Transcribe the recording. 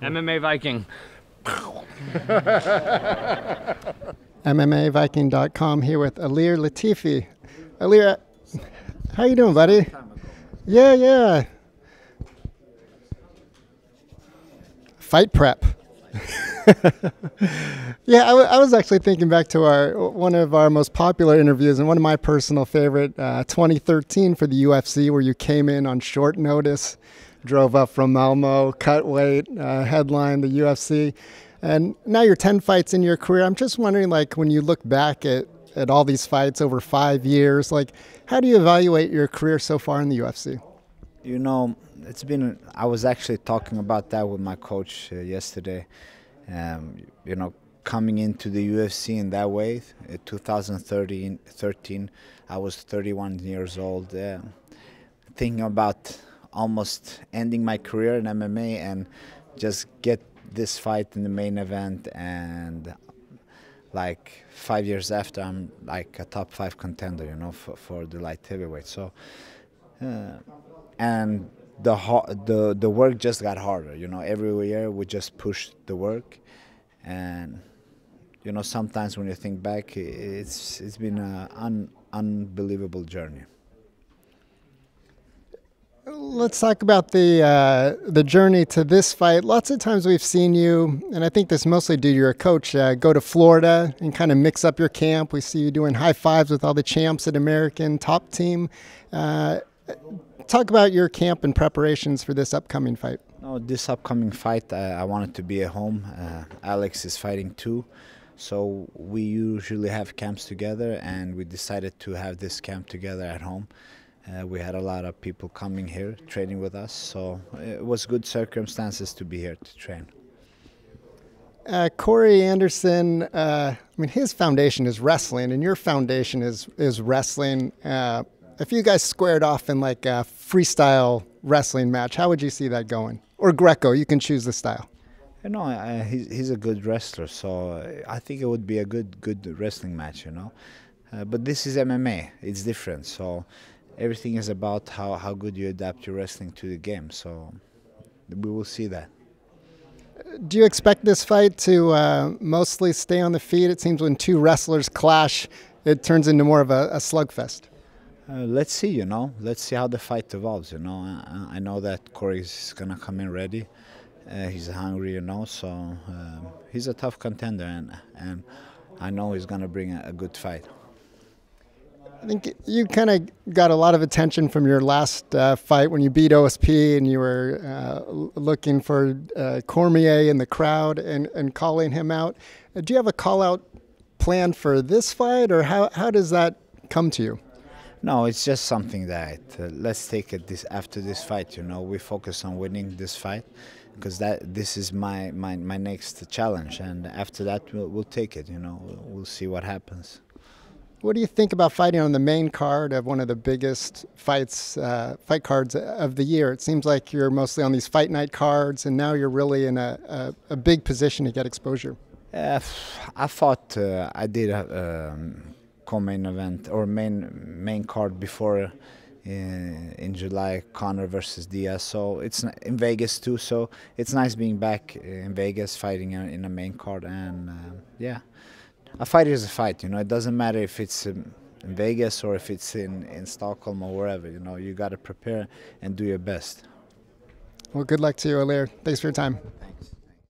MMA Viking. MMAViking.com here with Ilir Latifi. Ilir, how you doing, buddy? Yeah. Fight prep. Yeah, I was actually thinking back to one of our most popular interviews and one of my personal favorite, 2013 for the UFC, where you came in on short notice, drove up from Malmo, cut weight, headlined the UFC, and now you're 10 fights in your career. I'm just wondering, like, when you look back at all these fights over 5 years, like, how do you evaluate your career so far in the UFC? You know, I was actually talking about that with my coach yesterday. Coming into the UFC in that way, 2013, I was 31 years old, thinking about almost ending my career in MMA and just get this fight in the main event, and like 5 years after, I'm like a top 5 contender, for the light heavyweight. So, and the work just got harder. Every year we just pushed the work, and sometimes when you think back, it's been an unbelievable journey. Let's talk about the journey to this fight. Lots of times we've seen you, and I think this mostly due to your coach, go to Florida and kind of mix up your camp. We see you doing high fives with all the champs at American Top Team. Talk about your camp and preparations for this upcoming fight. No, this upcoming fight, I wanted to be at home. Alex is fighting too, so we usually have camps together, and we decided to have this camp together at home. We had a lot of people coming here, training with us, so it was good circumstances to be here to train. Corey Anderson, his foundation is wrestling, and your foundation is wrestling. If you guys squared off in like a freestyle wrestling match, how would you see that going? Or Greco, you can choose the style. He's a good wrestler, so I think it would be a good wrestling match, But this is MMA, it's different, so everything is about how good you adapt your wrestling to the game, so we will see that. Do you expect this fight to mostly stay on the feet? It seems when two wrestlers clash, it turns into more of a slugfest. Let's see, Let's see how the fight evolves, I know that Corey's going to come in ready. He's hungry, so he's a tough contender, and I know he's going to bring a good fight. I think you kind of got a lot of attention from your last fight when you beat OSP, and you were looking for Cormier in the crowd and calling him out. Do you have a call-out plan for this fight, or how does that come to you? No, it's just something that let's take it after this fight. We focus on winning this fight, because this is my next challenge, and after that we'll take it. We'll see what happens. What do you think about fighting on the main card of one of the biggest fight cards of the year? It seems like you're mostly on these fight night cards, and now you're really in a big position to get exposure. I thought I did a co-main event or main card before in July, Conor versus Diaz. So it's in Vegas too. So it's nice being back in Vegas fighting in a main card, and yeah. A fight is a fight, It doesn't matter if it's in Vegas or if it's in Stockholm or wherever, You got to prepare and do your best. Well, good luck to you, Ilir. Thanks for your time.